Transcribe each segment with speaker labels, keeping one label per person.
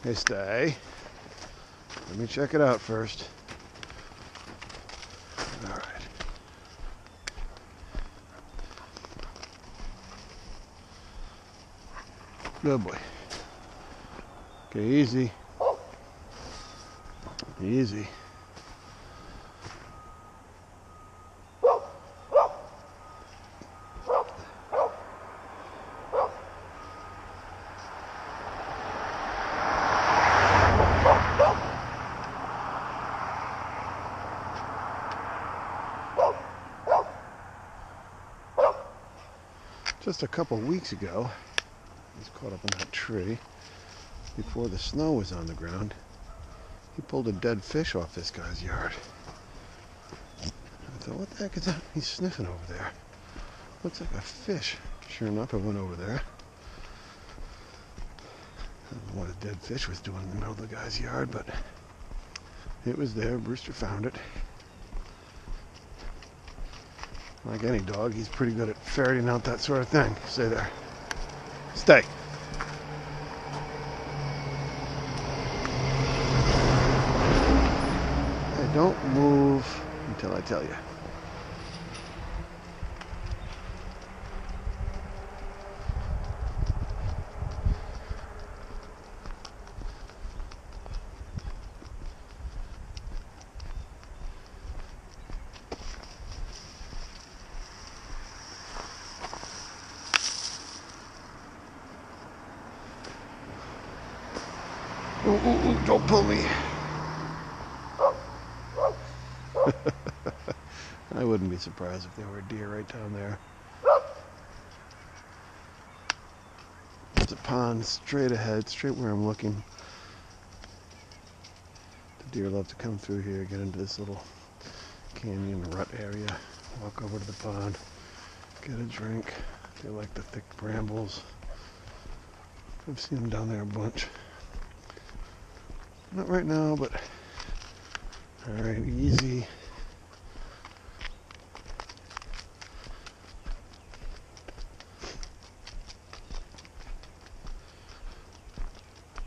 Speaker 1: Hey, stay. Let me check it out first. All right. Good boy. Okay, easy. Easy. Just a couple weeks ago, he's caught up in that tree before the snow was on the ground. He pulled a dead fish off this guy's yard. I thought, what the heck is that he's sniffing over there? Looks like a fish. Sure enough, I went over there. I don't know what a dead fish was doing in the middle of the guy's yard, but it was there. Brewster found it. Like any dog, he's pretty good at ferreting out that sort of thing. Stay there. Stay. Hey, don't move until I tell you. Ooh, don't pull me. I wouldn't be surprised if there were a deer right down there. There's a pond straight ahead, straight where I'm looking. The deer love to come through here, get into this little canyon rut area, walk over to the pond, get a drink. They like the thick brambles. I've seen them down there a bunch. Not right now, but all right, easy.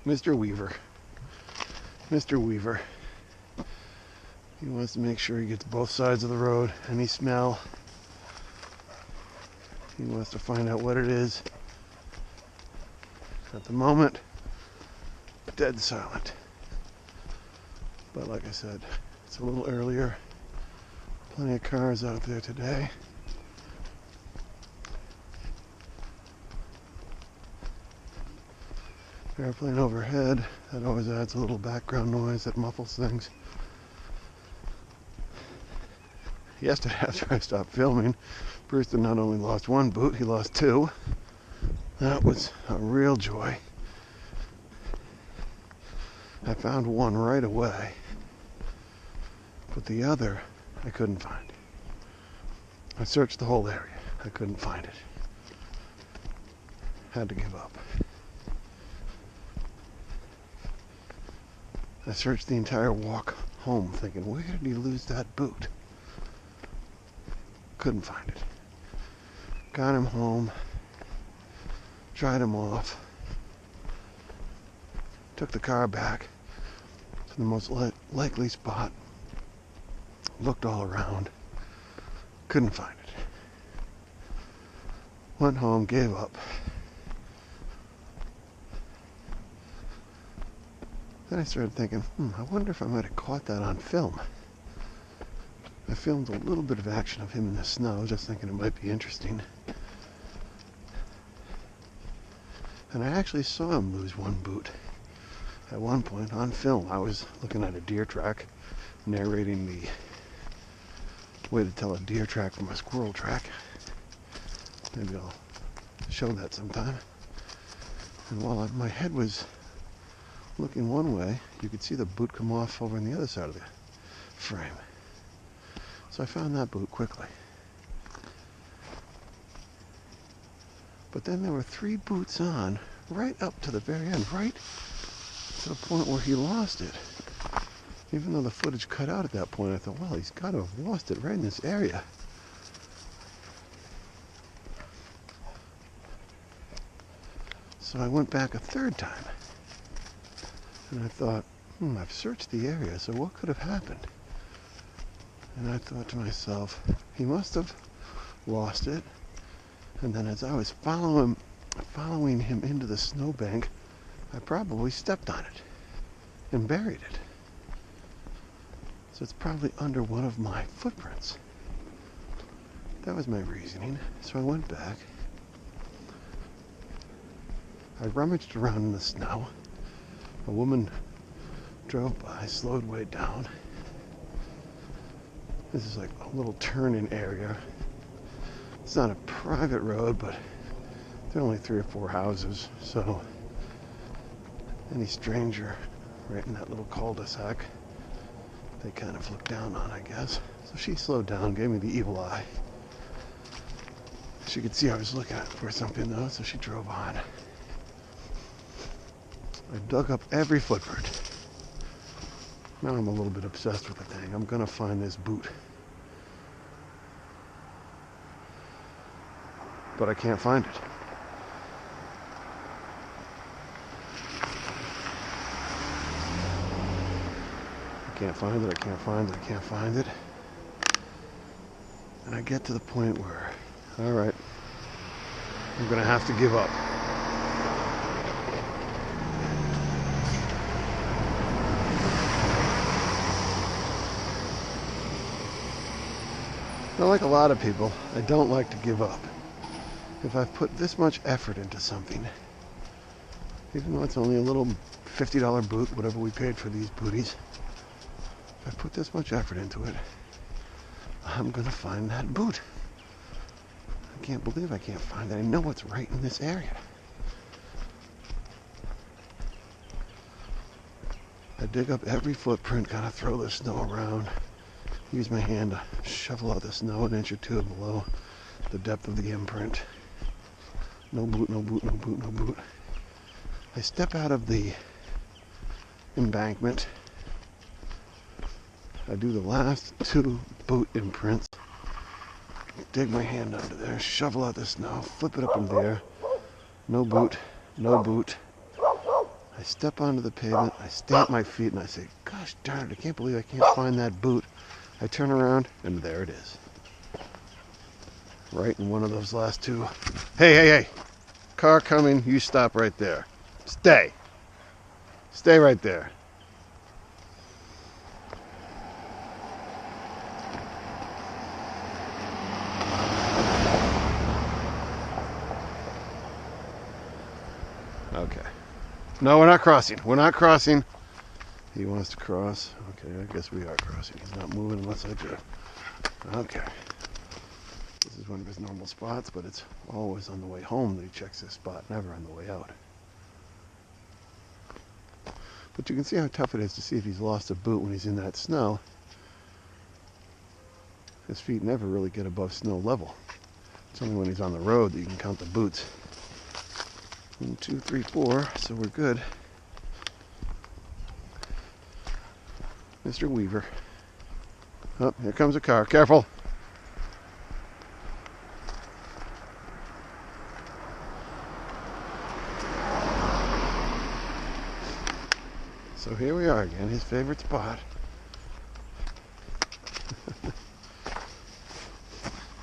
Speaker 1: Mr. Weaver. Mr. Weaver. He wants to make sure he gets both sides of the road. Any smell. He wants to find out what it is. At the moment, dead silent. But like I said, it's a little earlier. Plenty of cars out there today. Airplane overhead, that always adds a little background noise that muffles things. Yesterday, after I stopped filming, Brewster not only lost one boot, he lost two. That was a real joy. I found one right away, but the other I couldn't find. I searched the whole area. I couldn't find it. Had to give up. I searched the entire walk home thinking, where did he lose that boot? Couldn't find it. Got him home. Dried him off. Took the car back to the most likely spot. Looked all around. Couldn't find it. Went home, gave up. Then I started thinking, I wonder if I might have caught that on film. I filmed a little bit of action of him in the snow, just thinking it might be interesting. And I actually saw him lose one boot. At one point on film, I was looking at a deer track, narrating the way to tell a deer track from a squirrel track. Maybe I'll show that sometime. And while my head was looking one way, you could see the boot come off over on the other side of the frame. So I found that boot quickly. But then there were 3 boots on, right up to the very end, right to the point where he lost it. Even though the footage cut out at that point, I thought, well, he's got to have lost it right in this area. So I went back a third time. And I thought, I've searched the area, so what could have happened? And I thought to myself, he must have lost it. And then as I was following him into the snowbank, I probably stepped on it and buried it. So it's probably under one of my footprints. That was my reasoning. So I went back. I rummaged around in the snow. A woman drove by, slowed way down. This is like a little turn-in area. It's not a private road, but there are only 3 or 4 houses, so any stranger right in that little cul-de-sac, they kind of look down on, I guess. So she slowed down, gave me the evil eye. She could see I was looking for something though, so she drove on. I dug up every footprint. Now I'm a little bit obsessed with the thing. I'm gonna find this boot. But I can't find it. I can't find it, I can't find it, I can't find it. And I get to the point where, all right, I'm gonna have to give up. Now, like a lot of people, I don't like to give up. If I've put this much effort into something, even though it's only a little $50 boot, whatever we paid for these booties, if I put this much effort into it, I'm gonna find that boot. I can't believe I can't find it. I know it's right in this area. I dig up every footprint, gotta throw the snow around, use my hand to shovel out the snow 1 inch or 2 below the depth of the imprint. No boot, no boot, no boot, no boot. I step out of the embankment. I do the last 2 boot imprints. Dig my hand under there, shovel out the snow, flip it up in the air. No boot, no boot. I step onto the pavement, I stamp my feet, and I say, gosh darn it, I can't believe I can't find that boot. I turn around, and there it is. Right in one of those last 2. Hey, hey, hey. Car coming, you stop right there. Stay. Stay right there. Okay. No, we're not crossing. We're not crossing. He wants to cross. Okay, I guess we are crossing. He's not moving unless I do. Okay. This is one of his normal spots, but it's always on the way home that he checks this spot, never on the way out. But you can see how tough it is to see if he's lost a boot when he's in that snow. His feet never really get above snow level. It's only when he's on the road that you can count the boots. 1, 2, 3, 4, so we're good. Mr. Weaver. Oh, here comes a car. Careful. So here we are again, his favorite spot.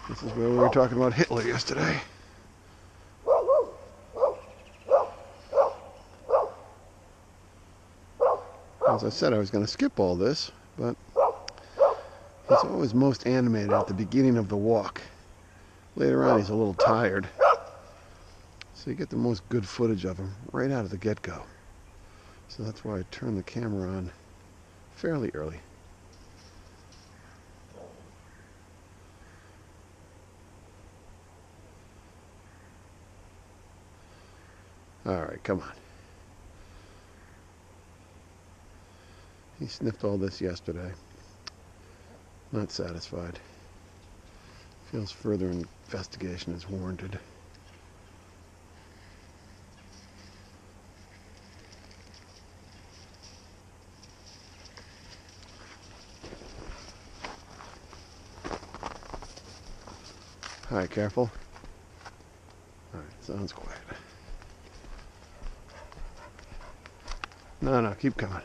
Speaker 1: This is where we were talking about Hitler yesterday. As I said, I was going to skip all this, but he's always most animated at the beginning of the walk. Later on, he's a little tired. So you get the most good footage of him right out of the get-go. So that's why I turned the camera on fairly early. All right, come on. He sniffed all this yesterday. Not satisfied. Feels further investigation is warranted. All right, careful. All right, sounds quiet. No, no, keep coming.